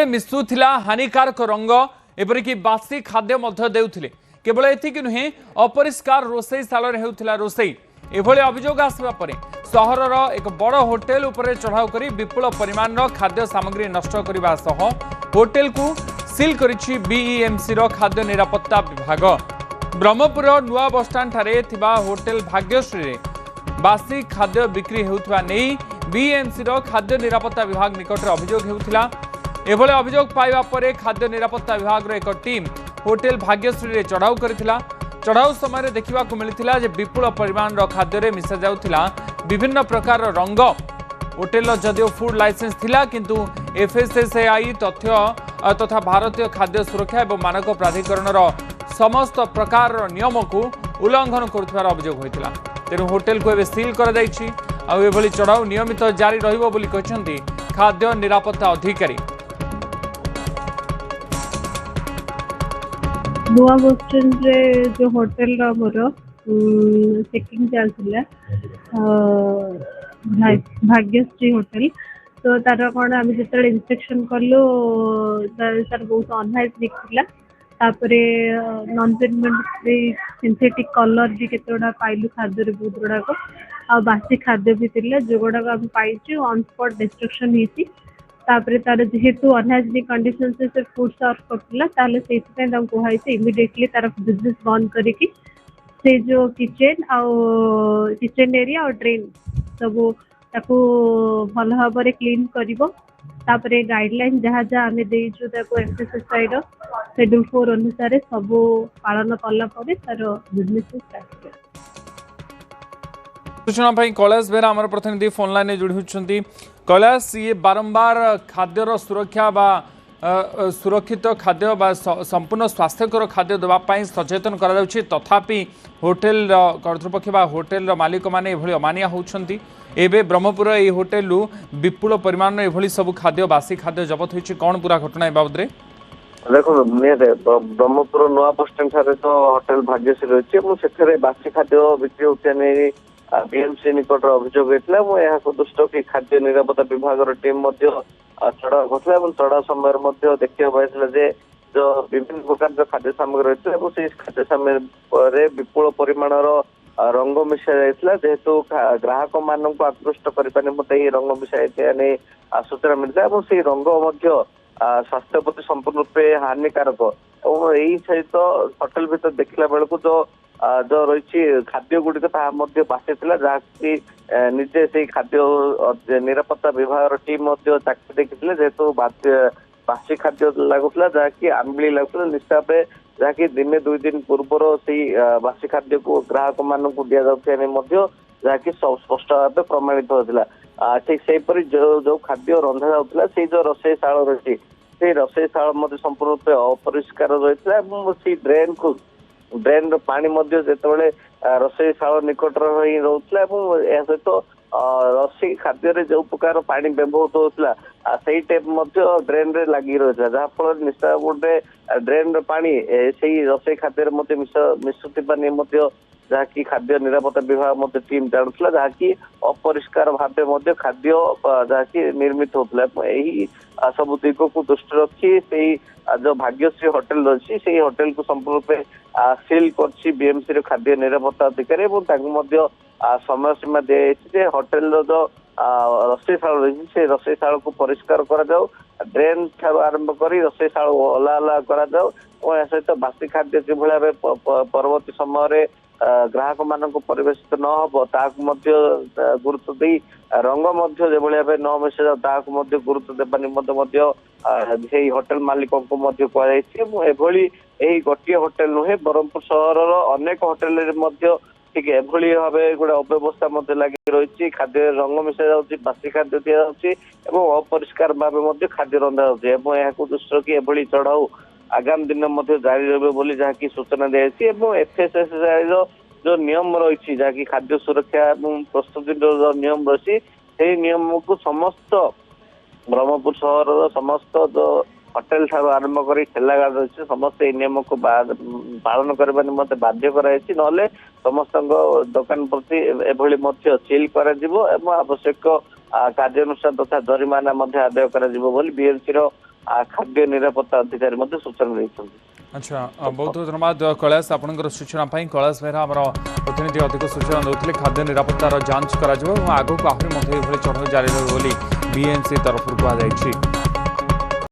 खाद्य मिसुला हानिकारक रंग एपरिक बासी खाद्य देउथिले। केवल एतिक नुहे अपरिष्कार रोषेईशाल होता रोषेई। एभली अभियोग आसवा परे सहरर एक बड़ होटेल उपरे चढ़ाऊ कर विपुल परिमाण खाद्य सामग्री नष्ट करने सह होटेल को सील करिछि बीईएमसी खाद्य निरापत्ता विभाग। ब्रह्मपुर नुआ बसस्टाण्ड ठारे थिबा होटेल भाग्यश्री रे बासी खाद्य बिक्री हेउथबा नेई बीएमसी खाद्य निरापत्ता विभाग निकट अभियोग हेउथिला। एभली अभियोग पाइबा परे खाद्य निरापत्ता विभाग एक टीम होटेल भाग्यश्री रे चढ़ाऊ करथिला। चढ़ाऊ समय देखा मिलता जे विपुल परिमाण खाद्य मिसा जाउथिला विभिन्न प्रकार रंग। होटेल जदिओ फूड लाइसेंस थिला किंतु एफएसएसएआई तथ्य तथा भारतीय खाद्य सुरक्षा एवं मानक प्राधिकरण समस्त प्रकार नियम को उल्लंघन करुथिबार अभियोग होइतिला। तेणु होटेल को एबे सील कर दैछि आ एभली चढ़ाऊ नियमित जारी रहिबो बोली कहछन्ती खाद्य निरापत्ता अधिकारी। नुआ बसस्टैंड रे जो होटेल मोर चेकिंग चलता भाग्यश्री होटेल तो तार कौन आम जो इन्स्पेक्शन कलु तार बहुत अनहाइजीनिक थिला। तापरे नॉन पेमेंट सिंथेटिक कलर भी केतोडा पाइलु खाद्य बहुत गुड़ाक आ बासी खाद्य भी थिला जो गुड़ाक आम पाइछु ऑन स्पॉट डिस्ट्रक्शन होती। तापरे तार जेहेतु अनहाइजीनिक कंडीशन से फूड सर्व करथिला ताले सेति तम कोहाई से इमीडिएटली तार बिजनेस बंद करिकि से जो किचन एरिया और ड्रेन सब ताको भल भाव क्लीन करिवो। तापरे गाइडलाइन जहाँ जहाँ आम देइछु ताको एफएसएसआई रो शेड्यूल 4 अनुसार सब पालन कला परे तार बिजनेस स्टार्ट। सूचना कैलाश बेहरा आम प्रतिनिधि फोन लाइन में जोड़ी होती। कैलाश ये बारंबार खाद्यर सुरक्षा बा सुरक्षित खाद्य बा संपूर्ण स्वास्थ्यकर खाद्य देवाई सचेतन करा तथापि होटेल कर्तृपक्ष बा होटेल मालिक मैंने एभली अमानिया होती। एबे ब्रह्मपुर ये होटेल विपुल परिमाण एभली सब खाद्य बासी खाद्य जबत होती। कौन पूरा घटना बाबद रे देखो ब्रह्मपुर नुआ बसस्टाण्ड ठारे तो होटेल भाग्यश्री रही बासी खाद्य बिक्री होता नहीं बीएमसी निकट अभियोग होता। दुष्ट कि खाद्य निरापत्ता विभाग टीम चढ़ाऊ करता चढ़ाऊ समय देखा पाई जे जो विभिन्न प्रकार जो खाद्य सामग्री रही है खाद्य सामग्री विपुल परिमाण रंग मिशा जाइए। जेहेतु ग्राहक मान आकृष्ट करने रंग मिशा नहीं सूचना मिलता है से रंग स्वास्थ्य प्रति संपूर्ण रूपे हानिकारक। यही सहित होटेल भीतर देखला बेलू जो जो रही खाद्य गुड़िक बासी जहाँकि निजे से खाद्य निरापत्ता विभाग टीम चाकरी देखी जेहेतु बासी खाद्य लगुला जहाँकि आंबली लगुला निश्चित जहाँकि दिने 2 दिन पूर्वर से बासी खाद्य को ग्राहक मान दि जाऊँ जहाँकि स्पष्ट भाव प्रमाणित होता। ठीक सेपरी जो खाद्य रंधा जाऊला से जो रोषेईशाल रही से रोषेईशाल संपूर्ण रूप अपरिष्कार रही है। ड्रेन पानी जिते रोषेईशाल निकट ही रोला सहित रसी खाद्य जो प्रकार पानी व्यवहृत होता से टाइप ड्रेन रे लगी रही है जहाँफल निश्चित गोटे ड्रेन पानी से रोषे खाद्य मिसुवा नहीं जहाँकि खाद्य निरापत्ता विभाग टीम जाणुला जहाँकि अपरिष्कार भाव खाद्य जहाँकि निर्मित होता। यही सब दिग को दृष्टि रखी से जो भाग्यश्री होटेल रही से होटेल को संपूर्ण रूपे सील कर बीएमसी खाद्य निरापत्ता अधिकारी समय सीमा दी होटेल जो रोषेईशाल रही से रोषेईशाल को परिष्कार करा ड्रेन ठार आरंभ कर रोषेईशाल ओला ओला करा और सहित बासी खाद्य जो भाव परवर्ती समय ग्राहक मान परिवेशित न हम गुरुत्व दे रंग जो भाव न मिशा जाऊ गुरुत्व देवा निम्ते होटेल मालिक को कहली यही गोटे होटेल नुहे ब्रह्मपुर सहर अनेक होटेल ठीक एभली भाव गोटे अव्यवस्था लगी रही खाद्य रंग मिशा जाऊँगी बासी खाद्य दि जाऊँगी अपरिष्कार भाव खाद्य रंधा जाऊँगी दृष्टि रखी एभली चढ़ाऊ आगामी दिन जारी रही जहाँकि सूचना दी एफएसएसआई जो नियम रही जहाँकि खाद्य सुरक्षा और प्रस्तुति जो नियम रही से नियम को समस्त ब्रह्मपुर सहर समस्त जो होटेल ठार आरंभ कर ठेला गाड़ रही समस्त नियम को पालन करने निम्ते बाध्य कराई ना समस्त दुकान प्रति एभली सील कर आवश्यक कार्यानुष्ठान तथा जरिमाना आदाय कर बीएमसी ଖାଦ୍ୟ ନିରାପତ୍ତା ଅଧିକାରୀ ମଧ୍ୟ ସୂଚନା ଦେଇଛନ୍ତି। अच्छा बहुत धन्यवाद कैलाश आपंकर सूचना कैलाश बेहरा आम प्रतिनिधि अधिक सूचना देते खाद्य निरापत्तार जांच कर आगक आहरी चढ़ाऊ जारी रही बीएमसी तरफ कहुई।